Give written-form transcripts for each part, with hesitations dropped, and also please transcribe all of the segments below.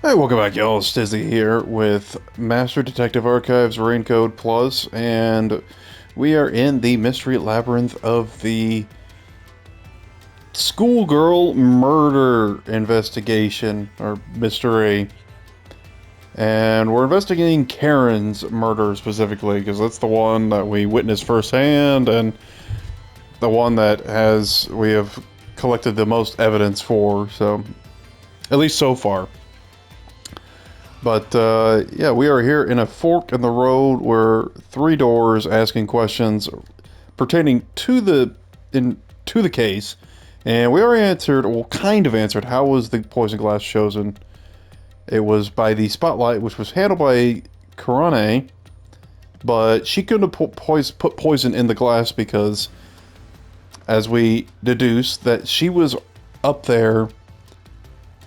Hey, welcome back, y'all. It's Dizzy here with Master Detective Archives Raincode Plus, and we are in the mystery labyrinth of the schoolgirl murder investigation, or mystery. And we're investigating Karen's murder specifically, because that's the one that we witnessed firsthand, and the one that we have collected the most evidence for, so, at least so far. But yeah, we are here in a fork in the road where three doors asking questions pertaining to the case, and we already answered, well, kind of answered. How was the poison glass chosen? It was by the spotlight, which was handled by Karane, but she couldn't have put poison in the glass because, as we deduced, that she was up there.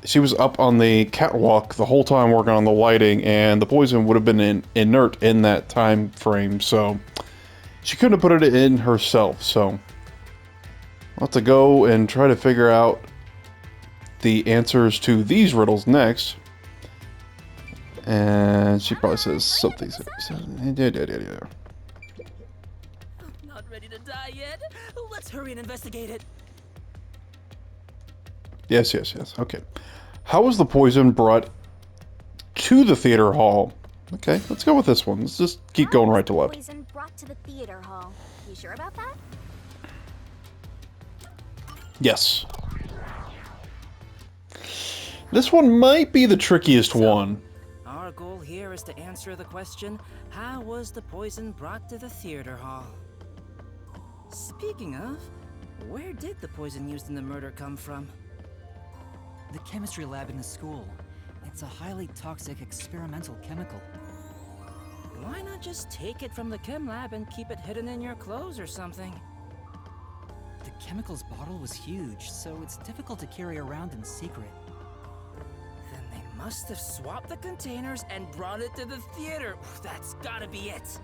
She was up on the catwalk the whole time working on the lighting, and the poison would have been inert in that time frame, so she couldn't have put it in herself. So I'll have to go and try to figure out the answers to these riddles next. And she probably says something. Not ready to die yet? Let's hurry and investigate it. Yes, yes, yes. Okay. How was the poison brought to the theater hall? Okay, let's go with this one. Let's just keep going right to left. Poison brought to the theater hall. You sure about that? Yes. This one might be the trickiest one. Our goal here is to answer the question, how was the poison brought to the theater hall? Speaking of, where did the poison used in the murder come from? The chemistry lab in the school. It's a highly toxic experimental chemical. Why not just take it from the chem lab and keep it hidden in your clothes or something? The chemicals bottle was huge, so it's difficult to carry around in secret. Then they must have swapped the containers and brought it to the theater. That's gotta be it.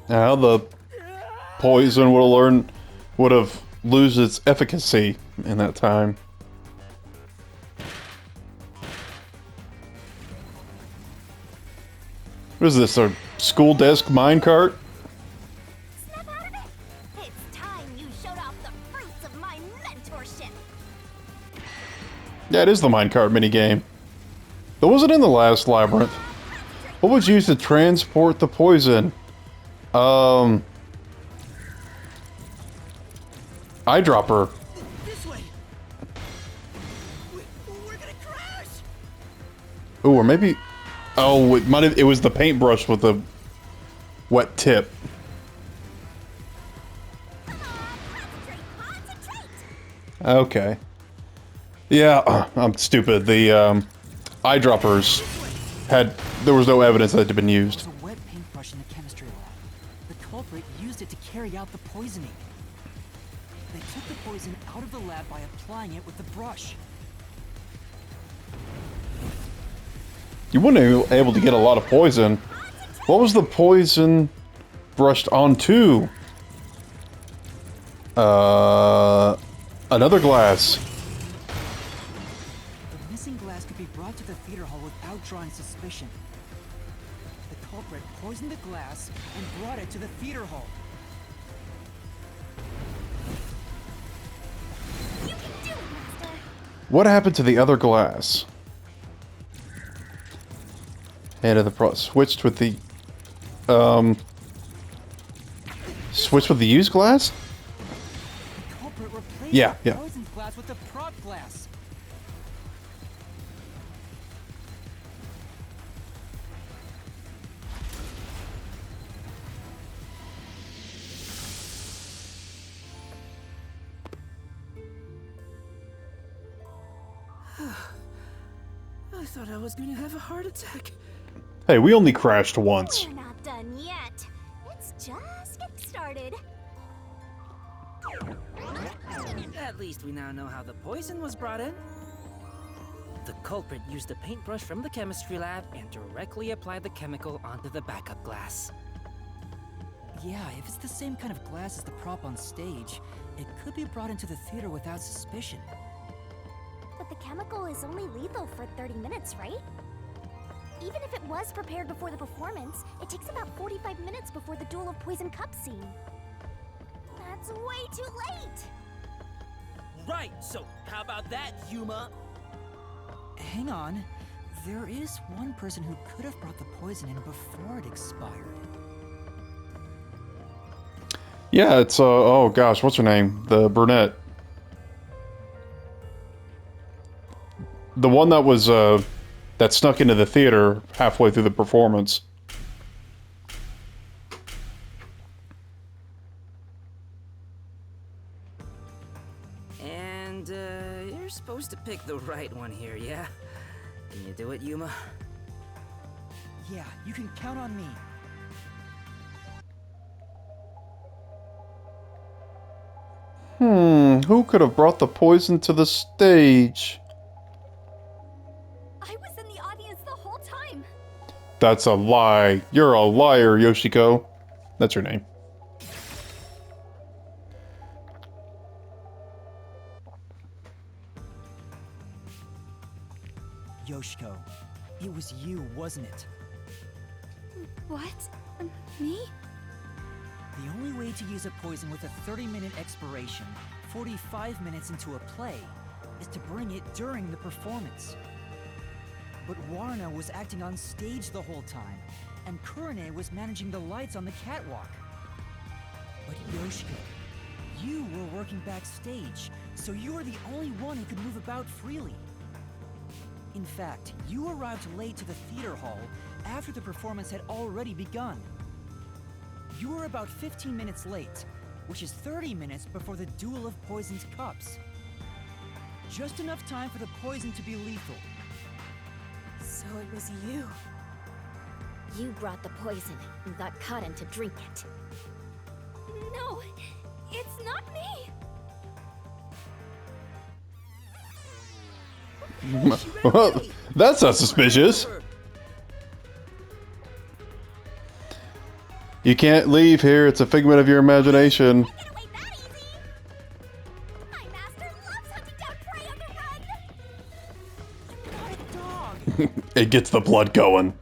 Now the poison would have lose its efficacy in that time. What is this, a school desk minecart? Snap out of it! It's time you showed off the fruits of my mentorship! Yeah, it is the minecart minigame. But was it in the last labyrinth? What was used to transport the poison? Eyedropper. This way. We're gonna crash. Ooh, or maybe... Oh, it was the paintbrush with the wet tip. Concentrate! Okay. Yeah, I'm stupid. The eyedroppers there was no evidence that it had been used. It was a wet paintbrush in the chemistry lab. The culprit used it to carry out the poisoning. They took the poison out of the lab by applying it with the brush. You wouldn't be able to get a lot of poison. What was the poison brushed onto? Another glass. The missing glass could be brought to the theater hall without drawing suspicion. The culprit poisoned the glass and brought it to the theater hall. You can do it, Master! What happened to the other glass? And switched with the used glass? The culprit replaced Yeah, the yeah. poisoned glass with the prop glass. I thought I was gonna have a heart attack. Hey, we only crashed once. We're not done yet. It's just getting started. At least we now know how the poison was brought in. The culprit used a paintbrush from the chemistry lab and directly applied the chemical onto the backup glass. Yeah, if it's the same kind of glass as the prop on stage, it could be brought into the theater without suspicion. But the chemical is only lethal for 30 minutes, right? Even if it was prepared before the performance, it takes about 45 minutes before the Duel of Poison Cup scene. That's way too late! Right, so how about that, Yuma? Hang on. There is one person who could have brought the poison in before it expired. Yeah, it's oh gosh, what's her name? The brunette. The one that was that snuck into the theater halfway through the performance. And, you're supposed to pick the right one here, yeah? Can you do it, Yuma? Yeah, you can count on me. Who could have brought the poison to the stage? I was in the audience the whole time! That's a lie. You're a liar, Yoshiko. That's her name. Yoshiko, it was you, wasn't it? What? Me? The only way to use a poison with a 30-minute expiration, 45 minutes into a play, is to bring it during the performance. But Warna was acting on stage the whole time, and Kurane was managing the lights on the catwalk. But Yoshiko, you were working backstage, so you were the only one who could move about freely. In fact, you arrived late to the theater hall after the performance had already begun. You were about 15 minutes late, which is 30 minutes before the Duel of Poison's Cups. Just enough time for the poison to be lethal. So it was you. You brought the poison and got Kaden to drink it. No, it's not me! Well, that's not suspicious. You can't leave here. It's a figment of your imagination. Get away that easy! My master loves hunting down prey on the run! It gets the blood going.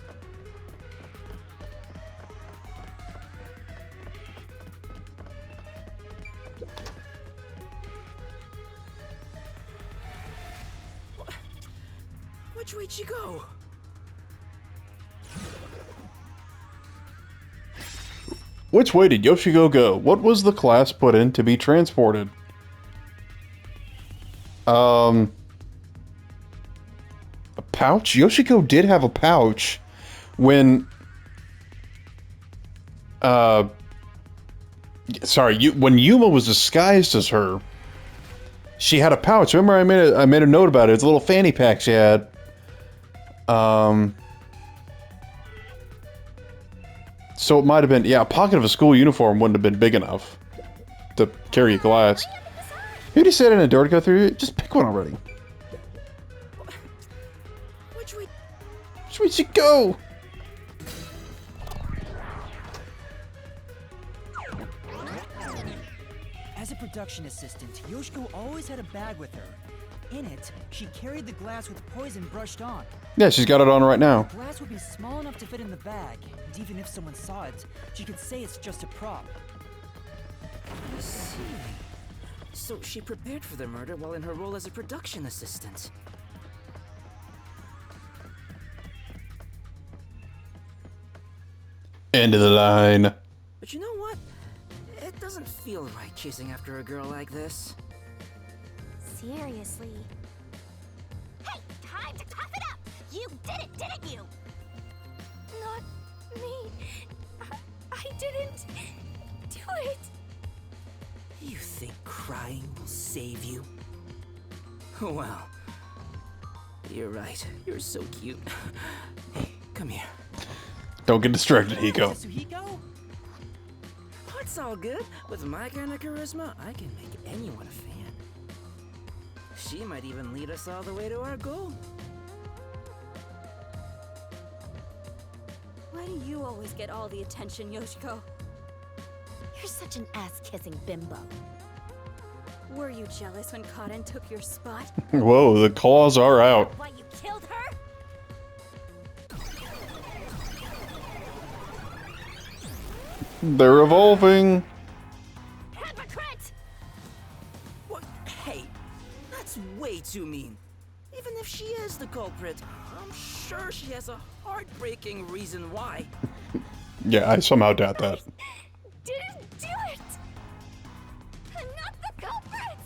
Which way'd she go? Which way did Yoshiko go? What was the class put in to be transported? A pouch? Yoshiko did have a pouch when... Sorry, when Yuma was disguised as her, she had a pouch. Remember I made a note about it. It's a little fanny pack she had. So it might have been, yeah, a pocket of a school uniform wouldn't have been big enough to carry a glass. Who decided a door to go through? Just pick one already. Which way? Which way should go? As a production assistant, Yoshiko always had a bag with her. In it, she carried the glass with poison brushed on. Yeah, she's got it on right now. The glass would be small enough to fit in the bag, and even if someone saw it, she could say it's just a prop. I see. So she prepared for the murder while in her role as a production assistant. End of the line. But you know what? It doesn't feel right chasing after a girl like this. Seriously. Hey, time to tough it up! You did it, didn't you? Not me. I didn't do it. You think crying will save you? Well, you're right. You're so cute. Hey, come here. Don't get distracted, Hiko. Yasuhiko? Oh, it's all good. With my kind of charisma, I can make anyone a fan. She might even lead us all the way to our goal. Why do you always get all the attention, Yoshiko? You're such an ass-kissing bimbo. Were you jealous when Cotton took your spot? Whoa, the claws are out. Why you killed her? They're evolving. Hypocrite! What? Hey, that's way too mean. Even if she is the culprit, I'm sure she has a heartbreaking reason why. Yeah, I somehow doubt that. Didn't do it! I'm not the culprit!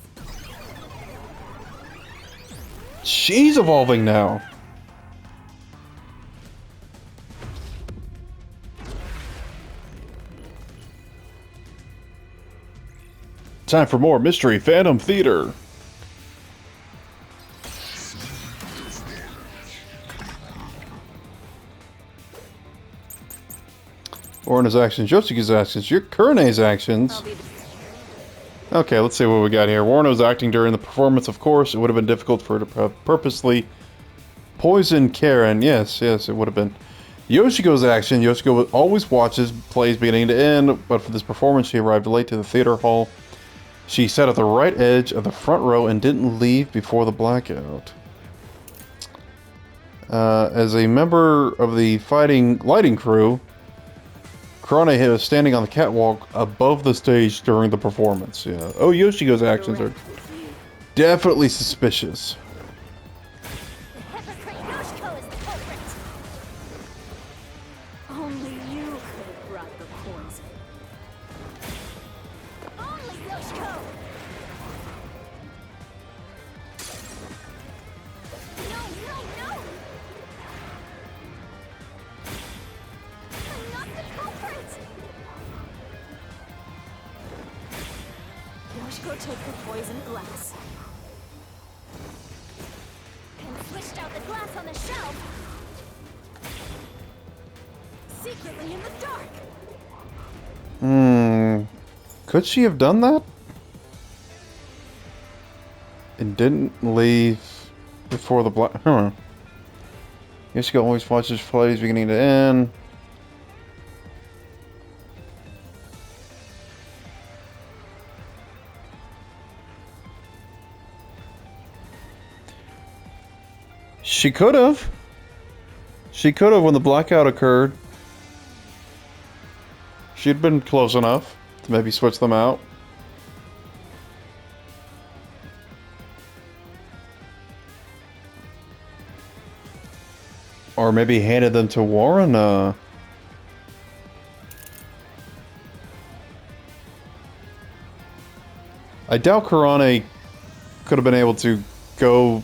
She's evolving now. Time for more Mystery Phantom Theater. Orna's actions, Yoshika's actions, your Kurene's actions. Okay, let's see what we got here. Warren was acting during the performance, of course. It would have been difficult for her to purposely poison Karen. Yes, it would have been. Yoshiko's action. Yoshiko always watches plays beginning to end, but for this performance, she arrived late to the theater hall. She sat at the right edge of the front row and didn't leave before the blackout. As a member of the lighting crew, Kurane was standing on the catwalk above the stage during the performance. Yeah. Oh, Yoshiko's actions are definitely suspicious. The hypocrite Yoshiko is the culprit! Only you could have brought the poison. Only Yoshiko! No! I'm not the culprit! Yoshiko took the poison glass. And switched out the glass on the shelf! Secretly in the dark! Could she have done that? And didn't leave before the black... Huh. Yoshiko always watches plays beginning to end. She could have. She could have when the blackout occurred. She'd been close enough to maybe switch them out. Or maybe handed them to Warren. I doubt Kurane could have been able to go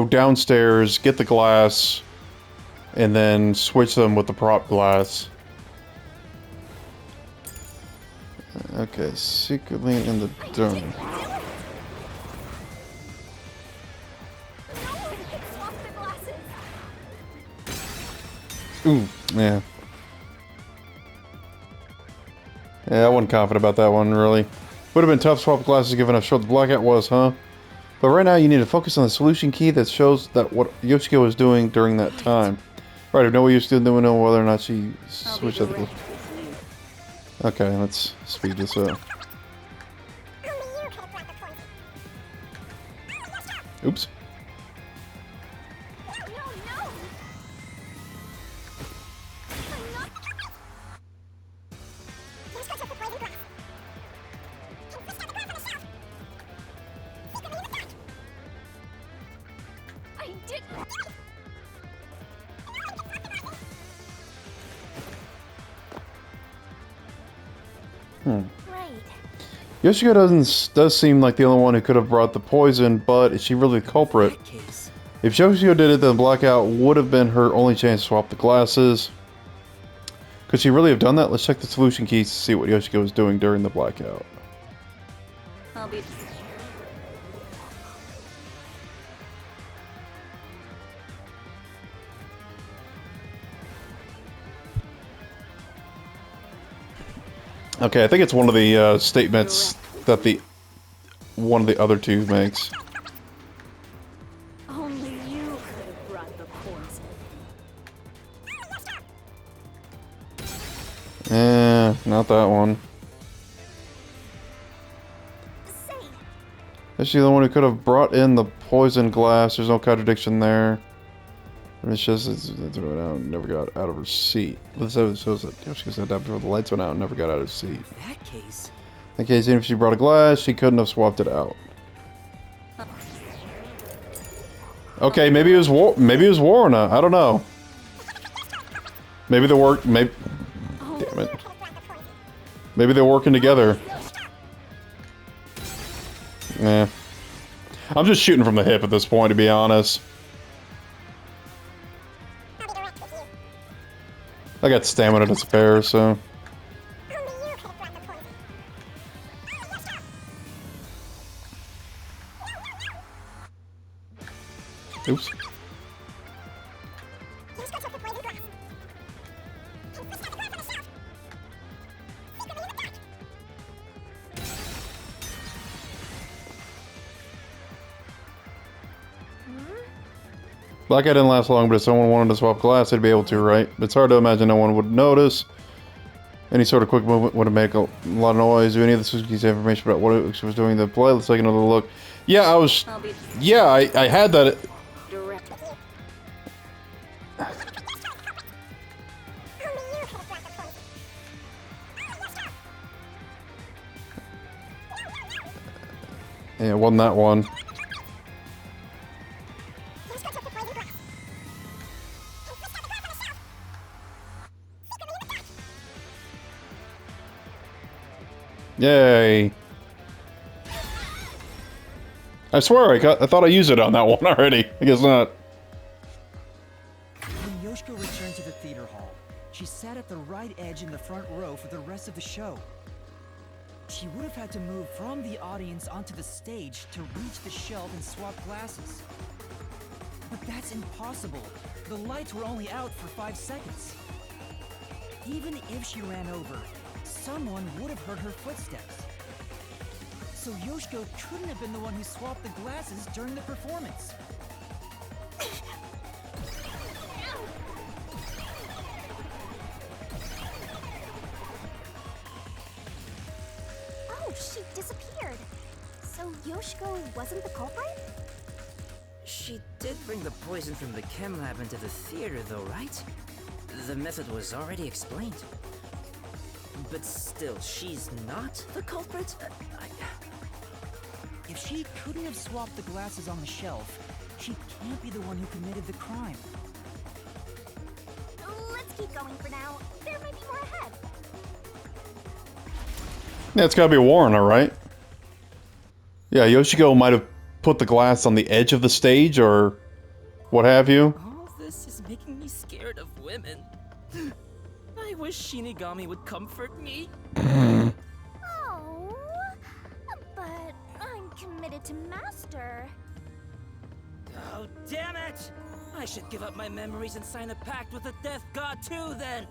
downstairs, get the glass, and then switch them with the prop glass. Okay, secretly in the dome. No one can swap the glasses! Ooh, yeah. Yeah, I wasn't confident about that one, really. Would have been tough to swap glasses given how short the blackout was, huh? But right now you need to focus on the solution key that shows that what Yoshiko was doing during that time. Right, I know what Yoshiko didn't know whether or not she switched out the glass. Okay, let's speed this up. Oops. No! I'm not... Yoshiko took the poison glass. And switched out the glass on the shelf. Secretly in the dark. I didn't... Right. Yoshiko does seem like the only one who could have brought the poison, but is she really the culprit? Case. If Yoshiko did it, then blackout would have been her only chance to swap the glasses. Could she really have done that? Let's check the solution keys to see what Yoshiko was doing during the blackout. I'll be... Okay, I think it's one of the statements that one of the other two makes. Only you could have brought the poison. Not that one. Is she the one who could have brought in the poison glass? There's no contradiction there. It's just it went out and never got out of her seat. So shows that she sat down before the lights went out and never got out of her seat. In that case... In case even if she brought a glass, she couldn't have swapped it out. Okay, maybe it was Warna. I don't know. Maybe they work. Maybe. Damn it. Maybe they're working together. Yeah. I'm just shooting from the hip at this point, to be honest. I got stamina to spare, so. Oops. Black Eye didn't last long, but if someone wanted to swap glass, they'd be able to, right? It's hard to imagine no one would notice. Any sort of quick movement would make a lot of noise. Do any of the Suzuki's information about what she was doing the play? Let's take another look. Yeah, I was... Yeah, I had that... Yeah, it wasn't that one. Yay. I swear I thought I used it on that one already. I guess not. When Yoshiko returned to the theater hall, she sat at the right edge in the front row for the rest of the show. She would have had to move from the audience onto the stage to reach the shelf and swap glasses. But that's impossible. The lights were only out for 5 seconds. Even if she ran over, someone would have heard her footsteps. So Yoshiko couldn't have been the one who swapped the glasses during the performance. Oh, she disappeared. So Yoshiko wasn't the culprit? She did bring the poison from the chem lab into the theater, though, right? The method was already explained. But still, she's not the culprit? If she couldn't have swapped the glasses on the shelf, she can't be the one who committed the crime. Let's keep going for now. There might be more ahead. Yeah, it's gotta be Warren, alright? Yeah, Yoshiko might have put the glass on the edge of the stage, or what have you. All this is making me scared of women. I wish Shinigami would comfort me. Oh, but I'm committed to Master. Oh, damn it! I should give up my memories and sign a pact with the Death God too, then!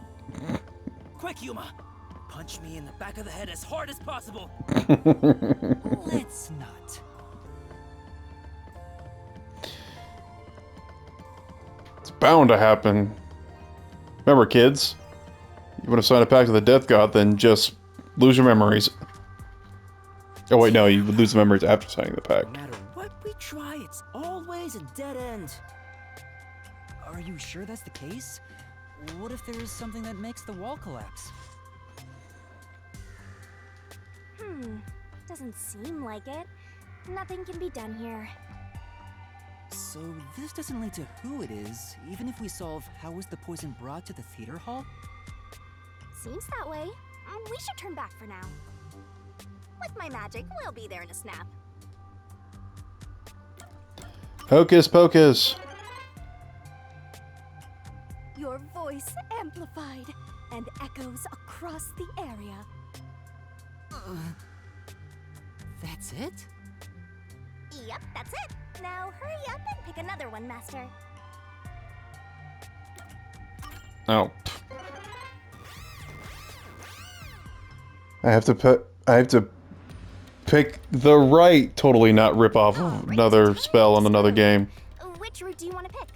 Quick, Yuma! Punch me in the back of the head as hard as possible! Let's not. It's bound to happen. Remember, kids? You want to sign a pact with the Death God, then just lose your memories. Oh wait, no, you would lose the memories after signing the pact. No matter what we try, it's always a dead end. Are you sure that's the case? What if there's something that makes the wall collapse? Doesn't seem like it. Nothing can be done here. So this doesn't lead to who it is, even if we solve how was the poison brought to the theater hall? Seems that way. We should turn back for now. With my magic, we'll be there in a snap. Hocus pocus! Your voice amplified and echoes across the area. That's it? Yep, that's it. Now hurry up and pick another one, Master. Oh. I have to pick the right, totally not rip off of another spell on another game. Which route do you want to pick?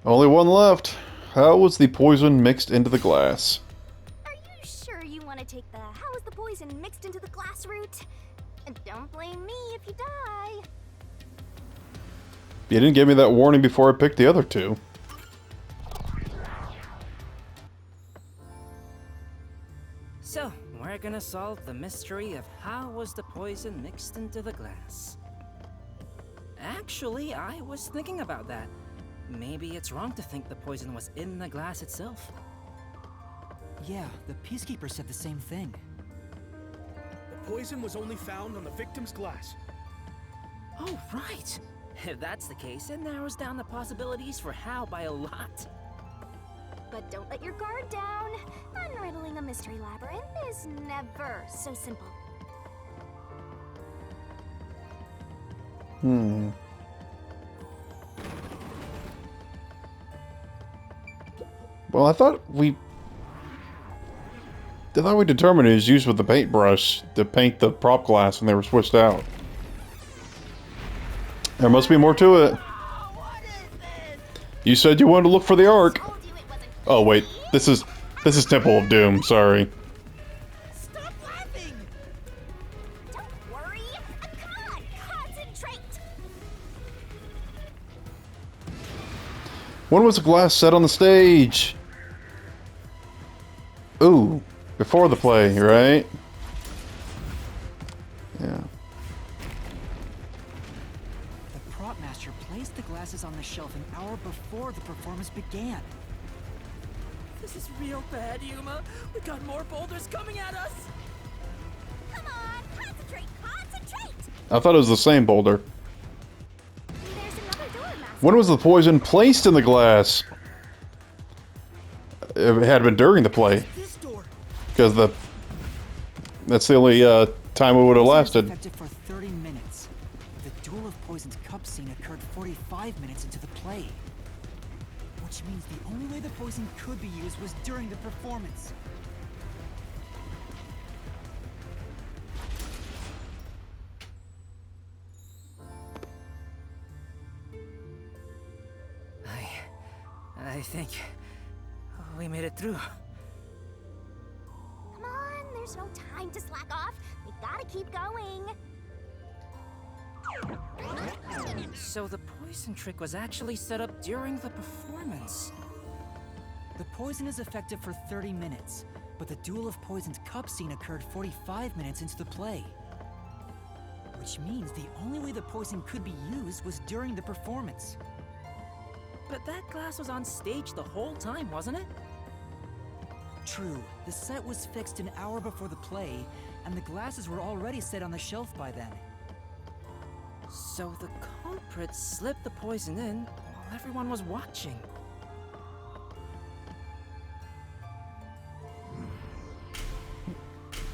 Only one left. How was the poison mixed into the glass? Are you sure you want to take the how is the poison mixed into the glass route? And don't blame me if you die. You didn't give me that warning before I picked the other two. So, we're gonna solve the mystery of how was the poison mixed into the glass. Actually, I was thinking about that. Maybe it's wrong to think the poison was in the glass itself. Yeah, the Peacekeeper said the same thing. The poison was only found on the victim's glass. Oh, right! If that's the case, it narrows down the possibilities for Hal by a lot. But don't let your guard down. Unriddling a mystery labyrinth is never so simple. Well, I thought we determined it was used with the paintbrush to paint the prop glass when they were switched out. There must be more to it. You said you wanted to look for the Ark. Oh wait, this is Temple of Doom. Sorry. Stop laughing! Don't worry. Come on, concentrate. When was the glass set on the stage? Ooh, before the play, right? Yeah. The prop master placed the glasses on the shelf an hour before the performance began. This is real bad, Yuma. We got more boulders coming at us. Come on, concentrate. I thought it was the same boulder. There's another door, Master. When was the poison placed in the glass? It had been during the play. This door. Because that's the only time it would have Poison was lasted. effective for 30 minutes. The Duel of Poison's cup scene occurred 45 minutes into the play. Which means the only way the poison could be used was during the performance. I think we made it through. Come on, there's no time to slack off. We gotta keep going. So the poison trick was actually set up during the performance. The poison is effective for 30 minutes, but the Duel of Poison's cup scene occurred 45 minutes into the play. Which means the only way the poison could be used was during the performance. But that glass was on stage the whole time, wasn't it? True, the set was fixed an hour before the play, and the glasses were already set on the shelf by then. So the culprit slipped the poison in while everyone was watching.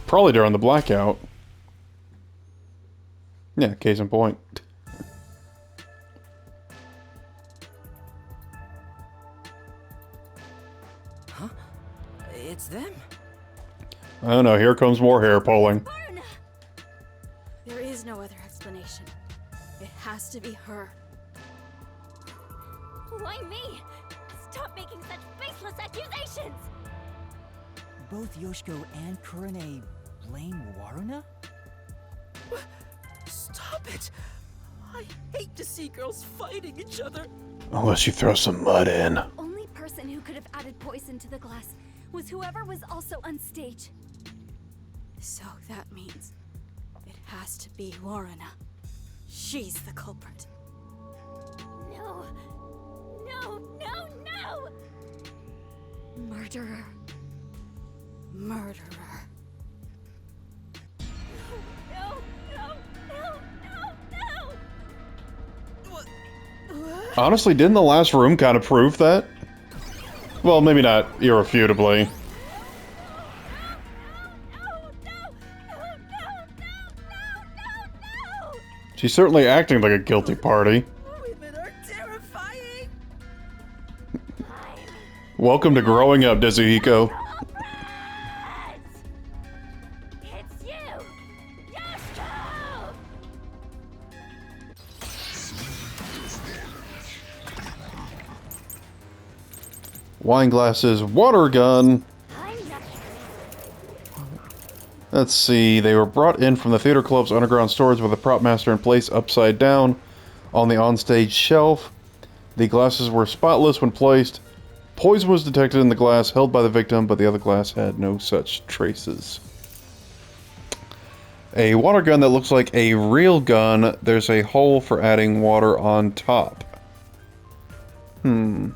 Probably during the blackout. Yeah, case in point. Huh? It's them. I don't know, here comes more hair pulling. There is no other explanation. It has to be her. Why me? Stop making such baseless accusations! Both Yoshiko and Kurane blame Waruna? Stop it! I hate to see girls fighting each other. Unless you throw some mud in. Only person who could have added poison to the glass was whoever was also on stage. So that means it has to be Waruna. She's the culprit. No. No, no, no! Murderer. Murderer. No, no, no, no, no! Honestly, didn't the last room kind of prove that? Well, maybe not irrefutably. She's certainly acting like a guilty party. Women are terrifying! Welcome to growing up, Dezuhiko. It's you! Yoshiko! Wine glasses, water gun. I'm not... Let's see. They were brought in from the theater club's underground storage with a prop master in place upside down on the onstage shelf. The glasses were spotless when placed. Poison was detected in the glass held by the victim, but the other glass had no such traces. A water gun that looks like a real gun. There's a hole for adding water on top. Yeah,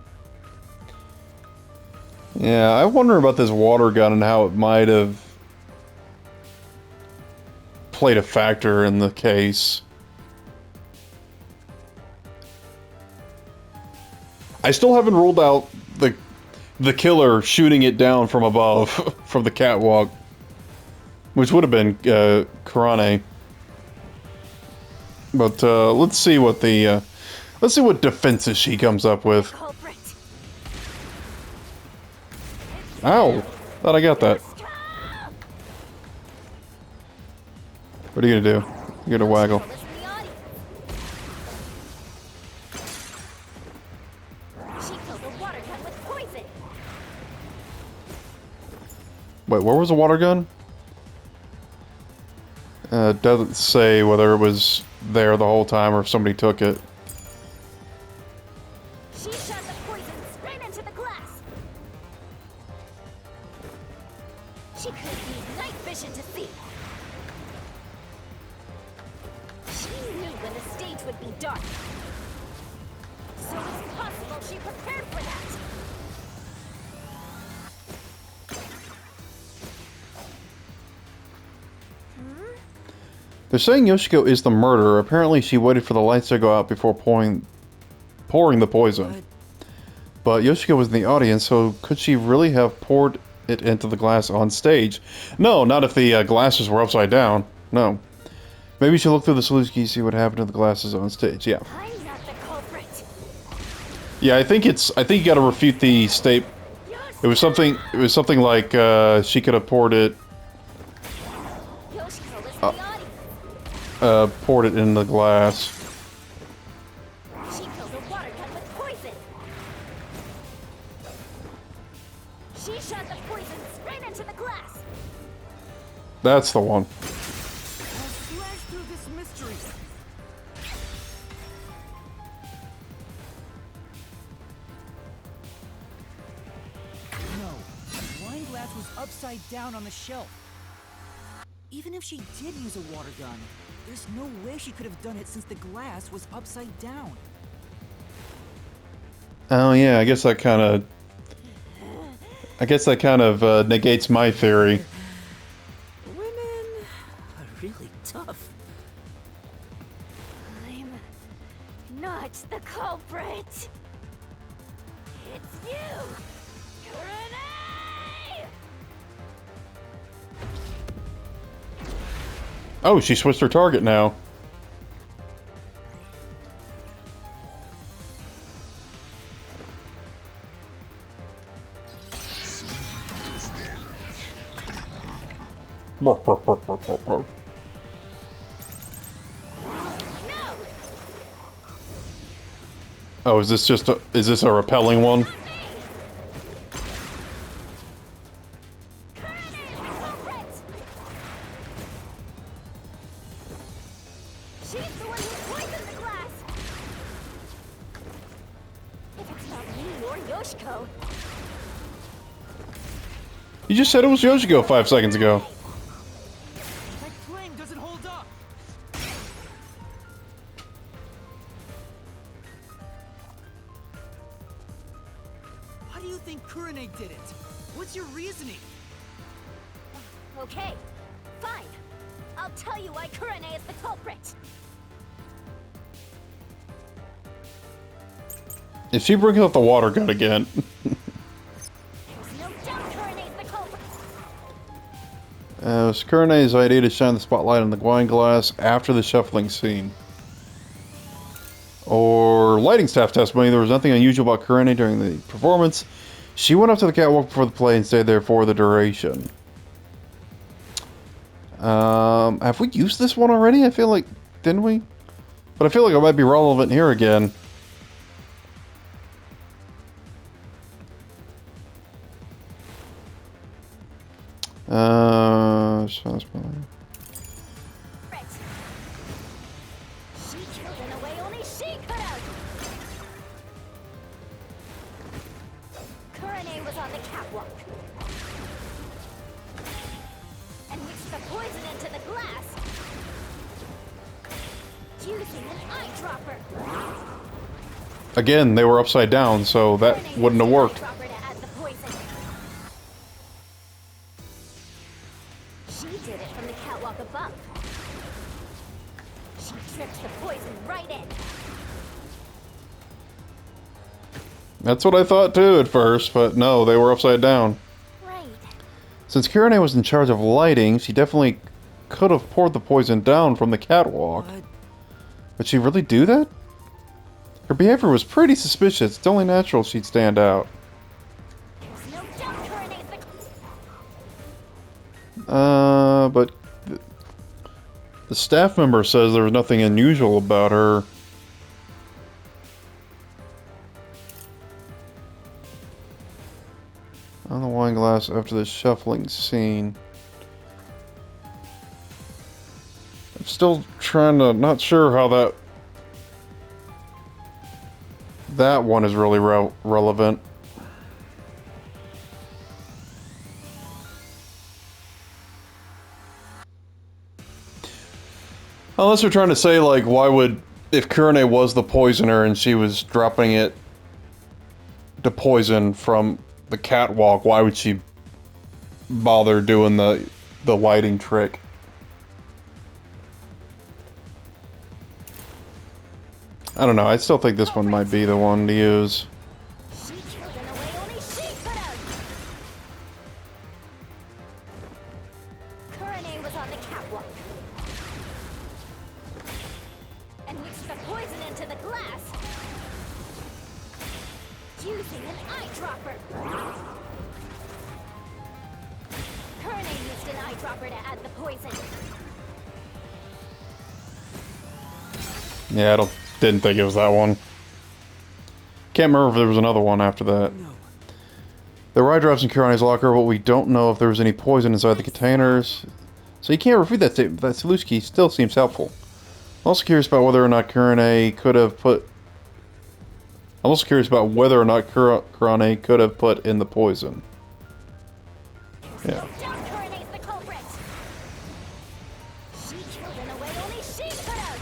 I wonder about this water gun and how it might have played a factor in the case. I still haven't ruled out the killer shooting it down from above, from the catwalk. Which would have been Kurane. But let's see what the let's see what defenses she comes up with. Culprit. Ow! Thought I got that. What are you gonna do? You're gonna waggle. Listen to the audience. She killed a water gun with poison. Wait, where was the water gun? It doesn't say whether it was there the whole time or if somebody took it. She shot the poison straight into the glass. She could use night vision to see. She knew when the stage would be dark. So it's possible she prepared for that. They're saying Yoshiko is the murderer. Apparently she waited for the lights to go out before pouring the poison. But Yoshiko was in the audience, so could she really have poured it into the glass on stage? No, not if the glasses were upside down. No. Maybe she looked through the sluice key to see what happened to the glasses on stage. Yeah. I'm not the culprit. Yeah, I think you gotta refute the state. It was something like she could have poured it Yoshiko, listen to the audience. poured it in the glass. She killed a water gun with poison. She shot the poison straight into the glass. That's the one. I'll slash through this mystery. No, the wine glass was upside down on the shelf. Even if she did use a water gun, there's no way she could have done it since the glass was upside down. Oh yeah, I guess that kind of negates my theory. Women are really tough. I'm not the culprit. It's you, Grenade! Oh, she switched her target now. Oh, is this a repelling one? She's the one who poisoned the glass. If it's not me or Yoshiko, You just said it was Yoshiko 5 seconds ago. My claim doesn't hold up. How do you think Kurane did it? What's your reasoning? okay, fine. I'll tell you why Kurane is the culprit. If she brings up the water gun again. There's no doubt Kurane's the culprit. It was Kurane's idea to shine the spotlight on the wine glass after the shuffling scene. Or lighting staff testimony, there was nothing unusual about Kurane during the performance. She went up to the catwalk before the play and stayed there for the duration. Have we used this one already? I feel like, didn't we? But I feel like it might be relevant here again. in a way only she could have. Kurane was on the catwalk and mixed the poison into the glass, using an eyedropper. Again, they were upside down, so that Kurane wouldn't have used an worked. eyedropper to add the poison. She did it from the catwalk above. She dripped the poison right in. That's what I thought too at first, but no, they were upside down. Right. Since Kirane was in charge of lighting, she definitely could have poured the poison down from the catwalk. What? Would she really do that? Her behavior was pretty suspicious. It's only natural she'd stand out. There's no doubt Kurane's the... But the staff member says there was nothing unusual about her. On the wine glass after the shuffling scene. I'm still trying to, not sure how that one is really relevant. Unless they're trying to say, like, why would, if Kurane was the poisoner and she was dropping it to poison from the catwalk, why would she bother doing the lighting trick? I don't know, I still think this one might be the one to use. She killed in a way only she could have. Kurane was on the catwalk and mixed the poison into the glass, using an eyedropper. Kurane used an eyedropper to add the poison. Yeah, didn't think it was that one. Can't remember if there was another one after that. No. There were eye drops in Kurane's locker, but we don't know if there was any poison inside the containers. So you can't refute that statement. That Saluski still seems helpful. I'm also curious about whether or not Kurane could have put... I'm also curious about whether or not Kurane could have put in the poison. Yeah. No doubt Kurane's the culprit. She killed in a way only she could have.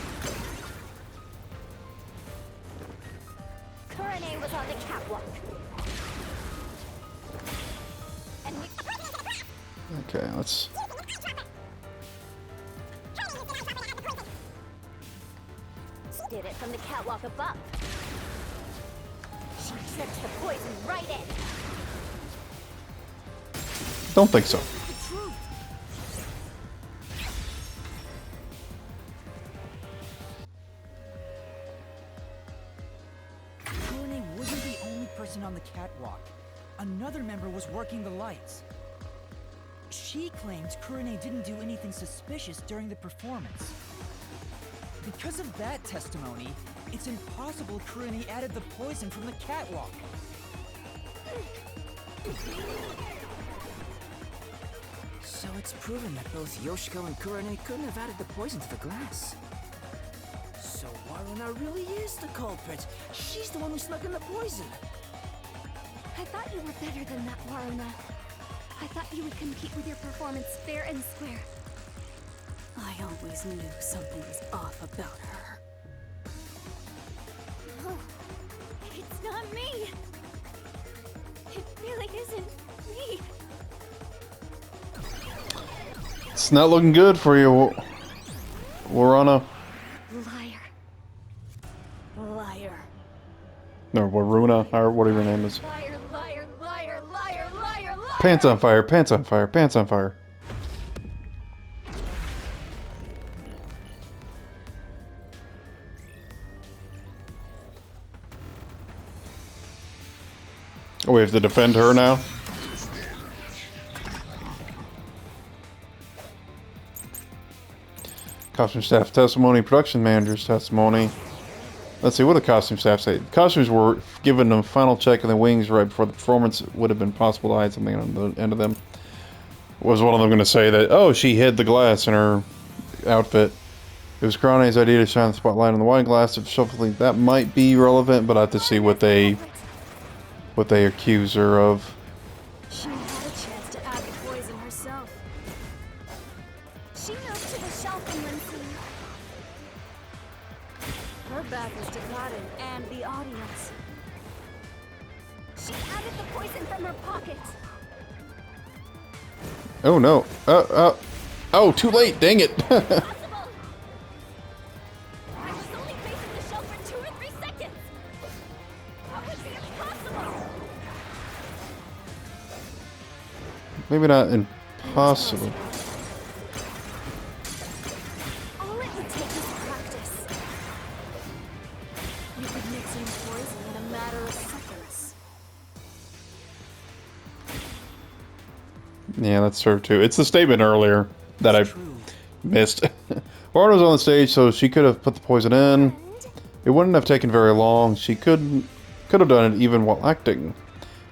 Kurane was on the catwalk. And we... Okay, let's... Did it from the catwalk above. She dripped the poison right in. Don't think so. Kurane wasn't the only person on the catwalk. Another member was working the lights. She claims Kurane didn't do anything suspicious during the performance. Because of that testimony, it's impossible Kurane added the poison from the catwalk. So it's proven that both Yoshiko and Kurane couldn't have added the poison to the glass. So Waruna really is the culprit. She's the one who snuck in the poison. I thought you were better than that, Waruna. I thought you would compete with your performance fair and square. I always knew something was off about her. No, it's not me. It really isn't me. It's not looking good for you, Waruna. Liar. Liar. No, Waruna, or whatever your name is. Liar, liar, liar, liar, liar, liar. Pants on fire, pants on fire, pants on fire. Oh, we have to defend her now? Costume staff testimony, production manager's testimony. Let's see, what did the costume staff say? The costumes were given a final check of the wings right before the performance. It would have been possible to hide something on the end of them. Was one of them going to say that, oh, she hid the glass in her outfit? It was Karane's idea to shine the spotlight on the wine glass. If shuffling, that might be relevant, but I have to see what they accuse her of. She had a chance to add the poison herself. She moved to the shelf in Lindsay. Her back was to Cotton and the audience. She added the poison from her pocket. Oh no! Oh, too late! Dang it! Possible. I was only facing the shelf for 2 or 3 seconds. How was it possible? Maybe not impossible. All it would take is practice. You could mix in poison in a matter of seconds. Yeah, that's true too. It's the statement earlier that I True. missed. Warren was on the stage, so she could have put the poison in. It wouldn't have taken very long. She could have done it even while acting. In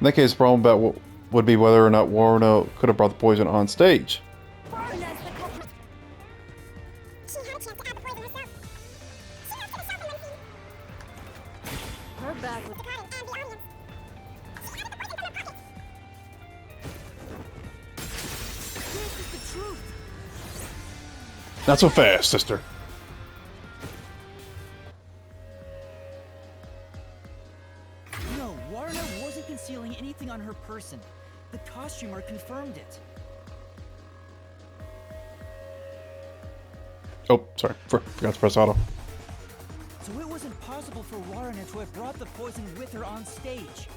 that case, the problem about what would be whether or not Warren could have brought the poison on stage. Warren's the culprit. She had a chance to add the poison herself. She moved to the shelf in Lindsay. Her back was The Cotton and the audience. She added the poison from her pocket. This is the truth. Not so fast, sister. No, Warner wasn't concealing anything on her person. The costumer confirmed it. Oh, sorry. Forgot to press auto. So it was impossible for Warner to have brought the poison with her on stage.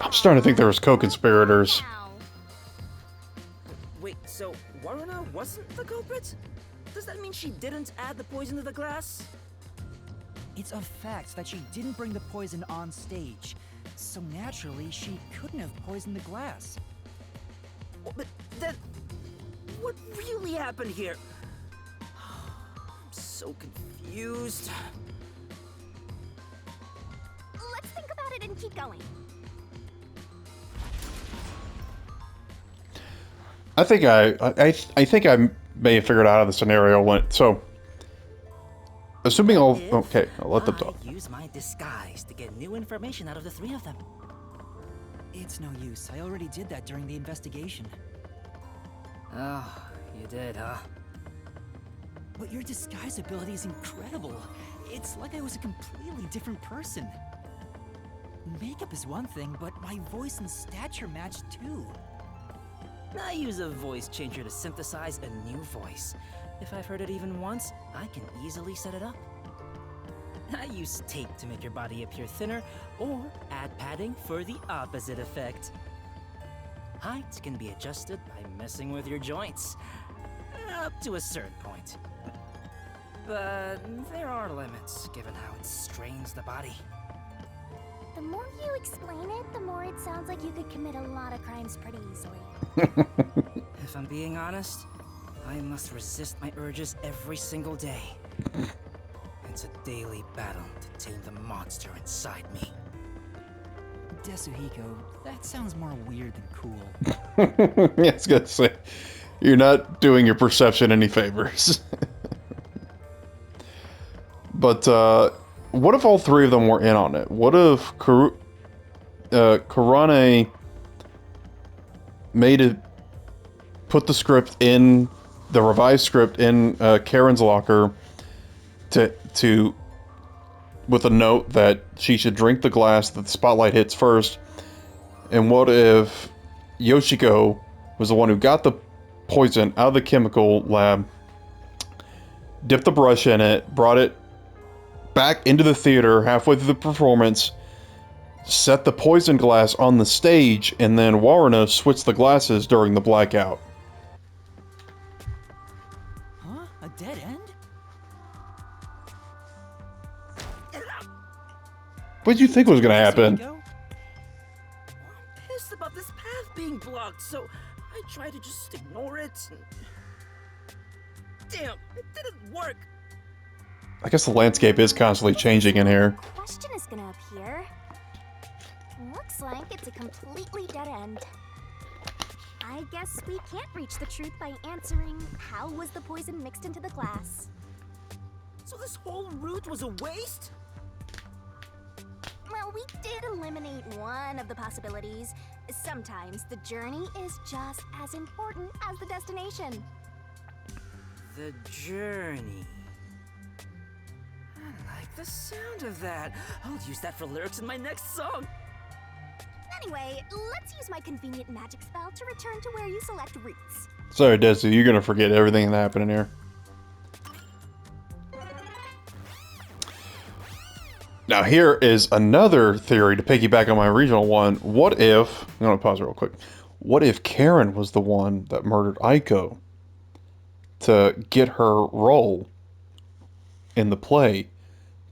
I'm starting to think there was co-conspirators. Now. Wait, so Waruna wasn't the culprit? Does that mean she didn't add the poison to the glass? It's a fact that she didn't bring the poison on stage, so naturally she couldn't have poisoned the glass. But then, what really happened here? I'm so confused. Let's think about it and keep going. I think I may have figured out how the scenario went. So, assuming all If okay, I'll let them I talk. use my disguise to get new information out of the 3 of them. It's no use. I already did that during the investigation. Oh, you did, huh? But your disguise ability is incredible. It's like I was a completely different person. Makeup is one thing, but my voice and stature match too. I use a voice changer to synthesize a new voice. If I've heard it even once, I can easily set it up. I use tape to make your body appear thinner, or add padding for the opposite effect. Height can be adjusted by messing with your joints, up to a certain point. But there are limits, given how it strains the body. The more you explain it, the more it sounds like you could commit a lot of crimes pretty easily. If I'm being honest, I must resist my urges every single day. It's a daily battle to tame the monster inside me. Desuhiko, that sounds more weird than cool. Yeah, I was gonna say, you're not doing your perception any favors. But what if all 3 of them were in on it? What if Karane put the script in, the revised script in Karen's locker with a note that she should drink the glass that the spotlight hits first? And what if Yoshiko was the one who got the poison out of the chemical lab, dipped the brush in it, brought it back into the theater halfway through the performance, set the poison glass on the stage, and then Waruna switched the glasses during the blackout? Huh? A dead end? What did you think was going to happen? Desuhiko? I'm pissed about this path being blocked, so I try to just ignore it. Damn, it didn't work. I guess the landscape is constantly changing in here. Question is gonna appear. Looks like it's a completely dead end. I guess we can't reach the truth by answering how was the poison mixed into the glass. So this whole route was a waste? Well, we did eliminate one of the possibilities. Sometimes the journey is just as important as the destination. The journey. I like the sound of that. I'll use that for lyrics in my next song. Anyway, let's use my convenient magic spell to return to where you select routes. Sorry, Desi, you're gonna forget everything that happened in here. Now here is another theory to piggyback on my original one. What if, I'm gonna pause real quick. What if Karen was the one that murdered Aiko to get her role in the play?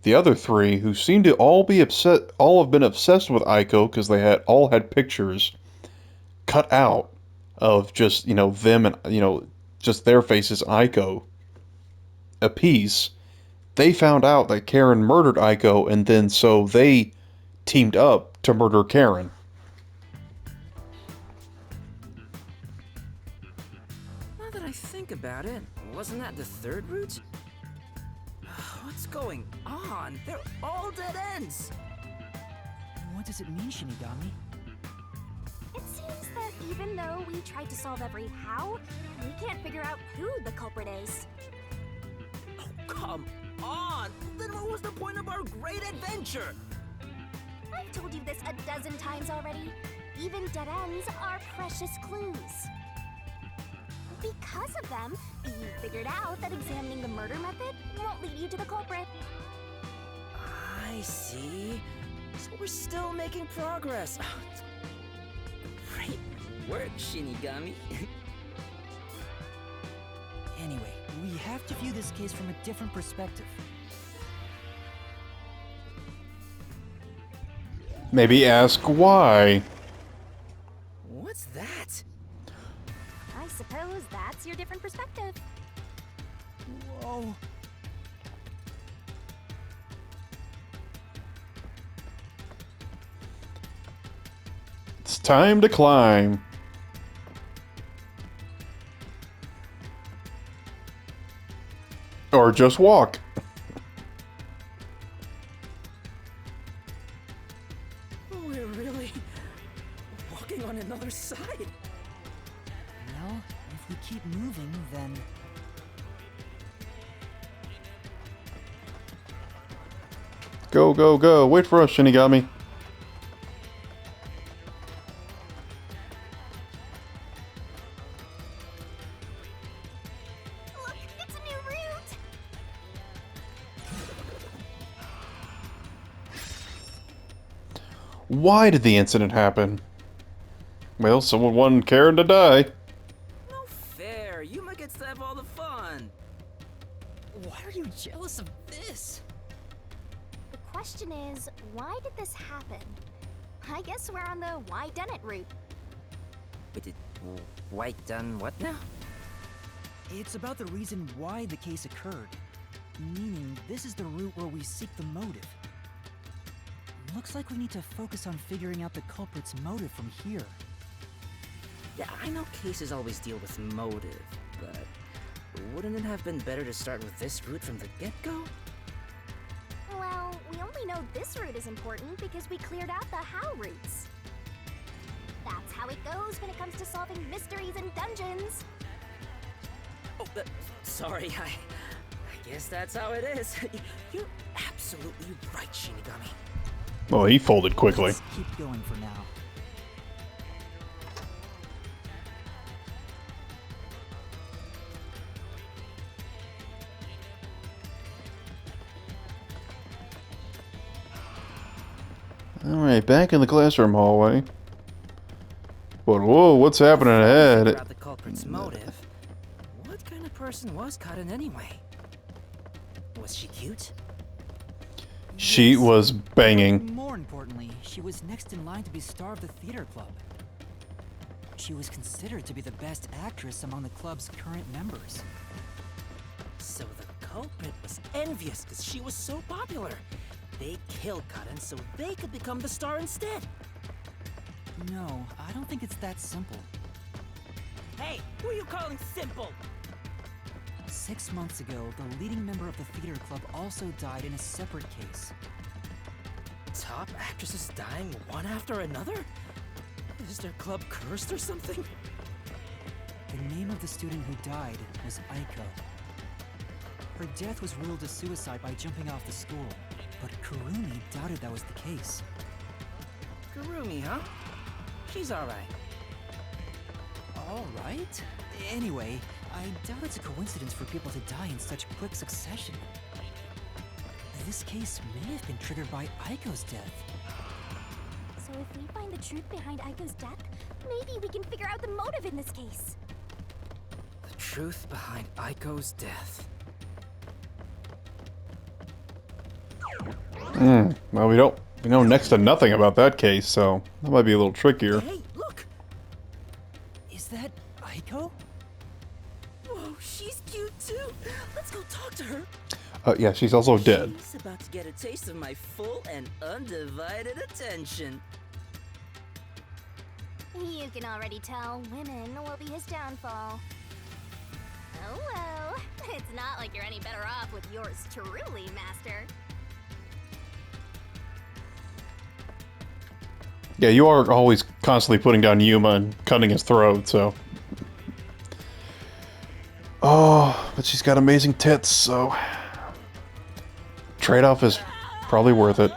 The other three, who seem to all have been obsessed with Aiko because they all had pictures cut out of just, them and, just their faces, Aiko, a piece. They found out that Karen murdered Aiko, and then so they teamed up to murder Karen. Now that I think about it, wasn't that the third route? What's going on? They're all dead ends! What does it mean, Shinigami? It seems that even though we tried to solve every how, we can't figure out who the culprit is. Oh, come on! Then what was the point of our great adventure? I've told you this a dozen times already. Even dead ends are precious clues. Because of them, you figured out that examining the murder method won't lead you to the culprit. I see. So we're still making progress. Great work, Shinigami. Anyway, we have to view this case from a different perspective. Maybe ask why. What's that? I suppose that's your different perspective. Whoa. It's time to climb. Or just walk. We're really walking on another side. Well, if we keep moving, then... Go, go, go. Wait for us, Shinigami. Look, it's a new route! Why did the incident happen? Well, someone wanted Karen to die. No fair. Yuma gets to have all the fun. Why are you jealous of this? The question is, why did this happen? I guess we're on the why done it route. Wait, did White done what now? It's about the reason why the case occurred. Meaning, this is the route where we seek the motive. Looks like we need to focus on figuring out the culprit's motive from here. Yeah, I know cases always deal with motive, but wouldn't it have been better to start with this route from the get-go? Well, we only know this route is important because we cleared out the how routes. That's how it goes when it comes to solving mysteries and dungeons. Oh, sorry, I guess that's how it is. You're absolutely right, Shinigami. Well, he folded quickly. Let's keep going for now. Alright, back in the classroom hallway. But whoa, what's happening Figure ahead? out the culprit's motive. What kind of person was Cotton anyway? Was she cute? She Yes. was banging. More importantly, she was next in line to be star of the theater club. She was considered to be the best actress among the club's current members. So the culprit was envious because she was so popular. They killed Karen so they could become the star instead. No, I don't think it's that simple. Hey, who are you calling simple? 6 months ago, the leading member of the theater club also died in a separate case. Top actresses dying one after another? Is their club cursed or something? The name of the student who died was Aiko. Her death was ruled a suicide by jumping off the school, but Kurumi doubted that was the case. Kurumi, huh? She's alright. Alright? Anyway, I doubt it's a coincidence for people to die in such quick succession. This case may have been triggered by Aiko's death. So if we find the truth behind Aiko's death, maybe we can figure out the motive in this case. The truth behind Aiko's death. Well, we know next to nothing about that case, so that might be a little trickier. Hey, look! Is that Aiko? Whoa, she's cute too! Let's go talk to her! Yeah, she's also dead. She's about to get a taste of my full and undivided attention. You can already tell women will be his downfall. Oh well, it's not like you're any better off with yours truly, Master. Yeah, you are always constantly putting down Yuma and cutting his throat, so... Oh, but she's got amazing tits, so... Trade-off is probably worth it.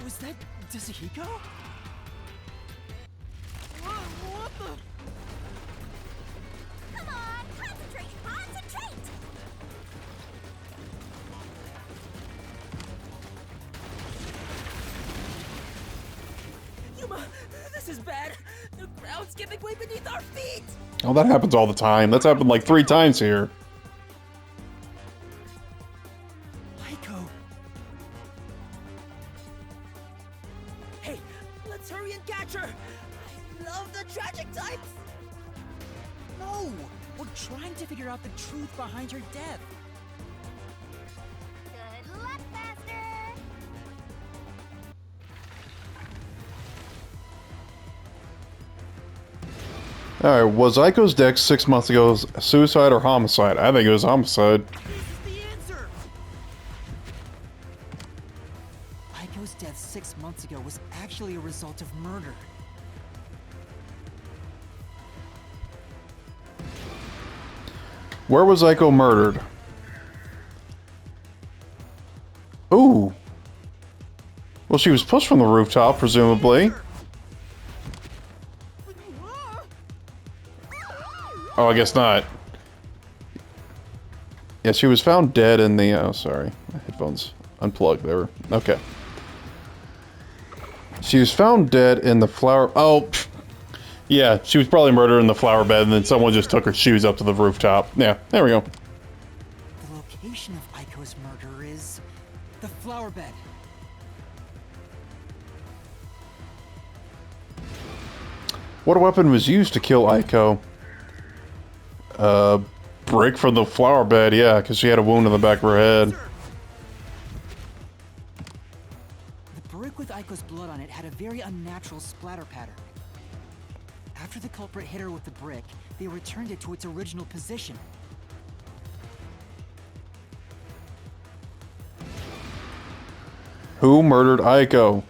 Was that Kazuhiko? What the? Come on, concentrate, concentrate! Yuma, this is bad. The ground's giving way beneath our feet. Oh, that happens all the time. That's happened like 3 times here. Aiko! Hey, let's hurry and catch her. I love the tragic types. No! We're trying to figure out the truth behind her death. Good luck, Master! Alright, was Aiko's death 6 months ago suicide or homicide? I think it was homicide. This is the answer! Aiko's death 6 months ago was actually a result of murder. Where was Aiko murdered? Ooh. Well, she was pushed from the rooftop, presumably. Oh, I guess not. Yeah, she was found dead in the... Oh, sorry. My headphones unplugged there. Okay. She was found dead in the flower... Oh, pff. Yeah, she was probably murdered in the flower bed, and then someone just took her shoes up to the rooftop. Yeah, there we go. The location of Aiko's murder is the flower bed. What weapon was used to kill Aiko? Brick from the flower bed, yeah, because she had a wound in the back of her head. The brick with Aiko's blood on it had a very unnatural splatter pattern. After the culprit hit her with the brick, they returned it to its original position. Who murdered Aiko?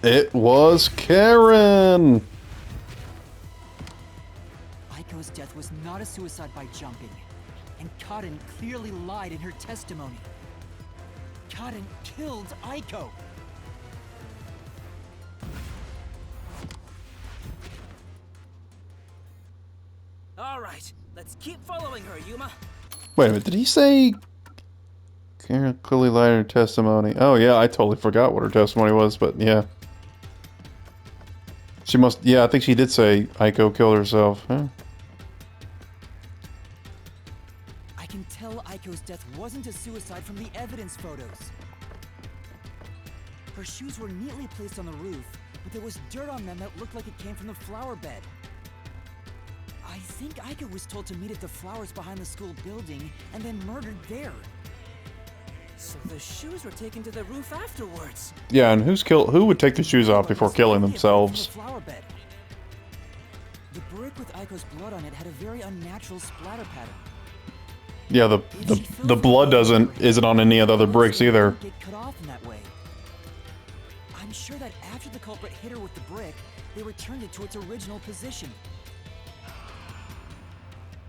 It was Karen! Aiko's death was not a suicide by jumping, and Karen clearly lied in her testimony. Karen killed Aiko! All right, let's keep following her, Yuma. Wait a minute, did he say... Karen clearly lied in her testimony? Oh yeah, I totally forgot what her testimony was, but yeah. She must... Yeah, I think she did say Aiko killed herself. Huh? I can tell Aiko's death wasn't a suicide from the evidence photos. Her shoes were neatly placed on the roof, but there was dirt on them that looked like it came from the flower bed. I think Aiko was told to meet at the flowers behind the school building and then murdered there. So the shoes were taken to the roof afterwards. Yeah, and who would take the shoes off before killing themselves? From the flower bed. The brick with Aiko's blood on it had a very unnatural splatter pattern. Yeah, the blood isn't on any of the other bricks either. Get cut off in that way. I'm sure that after the culprit hit her with the brick, they returned it to its original position.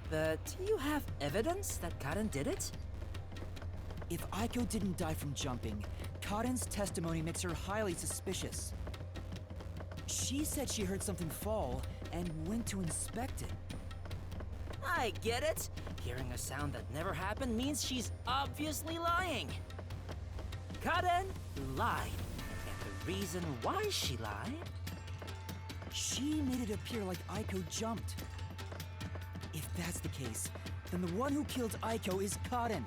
But you have evidence that Karen did it? If Aiko didn't die from jumping, Karen's testimony makes her highly suspicious. She said she heard something fall and went to inspect it. I get it. Hearing a sound that never happened means she's obviously lying. Karen lied. And the reason why she lied? She made it appear like Aiko jumped. If that's the case, then the one who killed Aiko is Karen.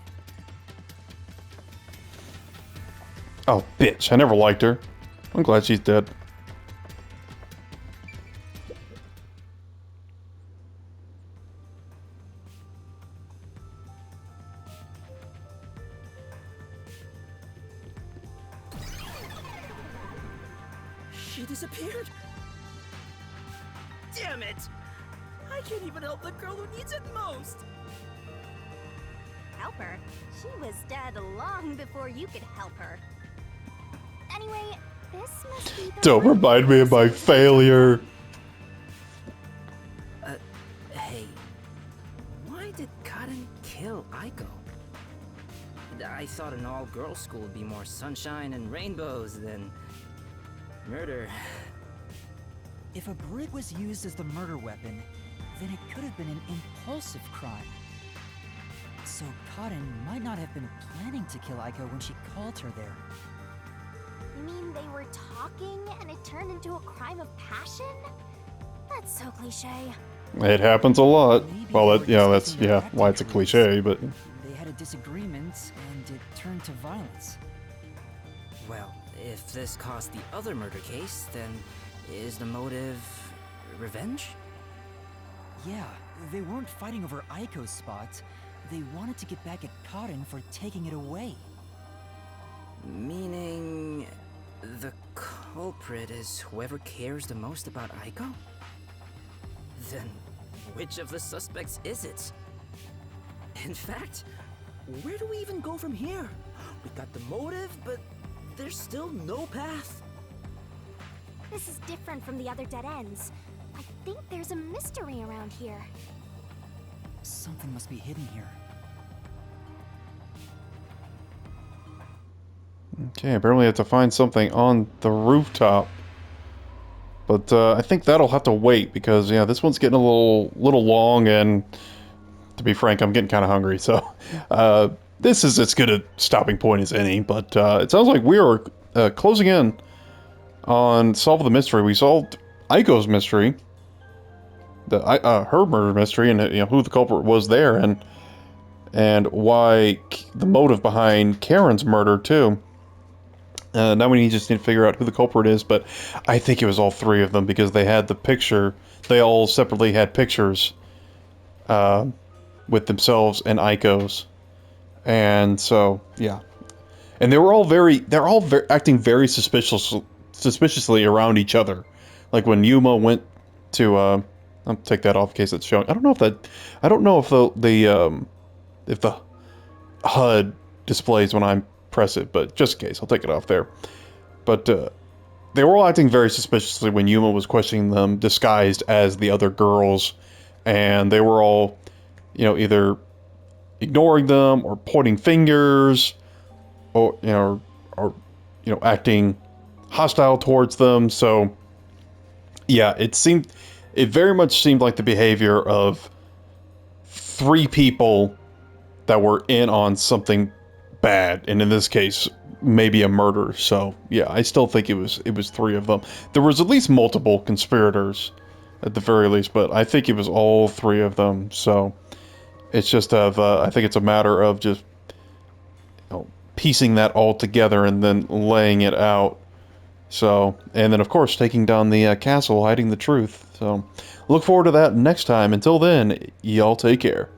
Oh, bitch. I never liked her. I'm glad she's dead. She disappeared. Damn it! I can't even help the girl who needs it most. Help her? She was dead long before you could help her. Anyway, this must be the... Don't remind me of my failure. Hey, why did Karen kill Aiko? I thought an all-girls school would be more sunshine and rainbows than murder. If a brick was used as the murder weapon, then it could have been an impulsive crime. So Karen might not have been planning to kill Aiko when she called her there. You mean they were talking and it turned into a crime of passion? That's so cliche. It happens a lot. Maybe Well, they that, were that's discussing their why it's a acting cliche, but They had a disagreement, and it turned to violence. Well, if this caused the other murder case, then is the motive revenge? Yeah, they weren't fighting over Aiko's spot. They wanted to get back at Karen for taking it away. Meaning the culprit is whoever cares the most about Aiko? Then which of the suspects is it? In fact, where do we even go from here? We got the motive, but there's still no path. This is different from the other dead ends. I think there's a mystery around here. Something must be hidden here. okay, apparently I have to find something on the rooftop. But I think that'll have to wait because yeah, this one's getting a little long, and to be frank, I'm getting kind of hungry. So this is as good a stopping point as any. But it sounds like we are closing in on solve the mystery. We solved Aiko's mystery, her murder mystery, and who the culprit was there, and why the motive behind Karen's murder too. Now we just need to figure out who the culprit is, but I think it was all three of them because they had the picture. They all separately had pictures with themselves and Aiko's, and so yeah, and they're all acting very suspiciously around each other. Like when Yuma went to, I'll take that off in case it's showing. I don't know if the HUD displays when I press it, but just in case, I'll take it off there. But they were all acting very suspiciously when Yuma was questioning them, disguised as the other girls, and they were all, either ignoring them or pointing fingers, or acting hostile towards them. So yeah, it very much seemed like the behavior of three people that were in on something bad, and in this case maybe a murder. So yeah, I still think it was three of them. There was at least multiple conspirators at the very least, but I think it was all three of them. So it's just I think it's a matter of just piecing that all together and then laying it out So, and then of course taking down the castle, hiding the truth. So, look forward to that next time. Until then, y'all take care.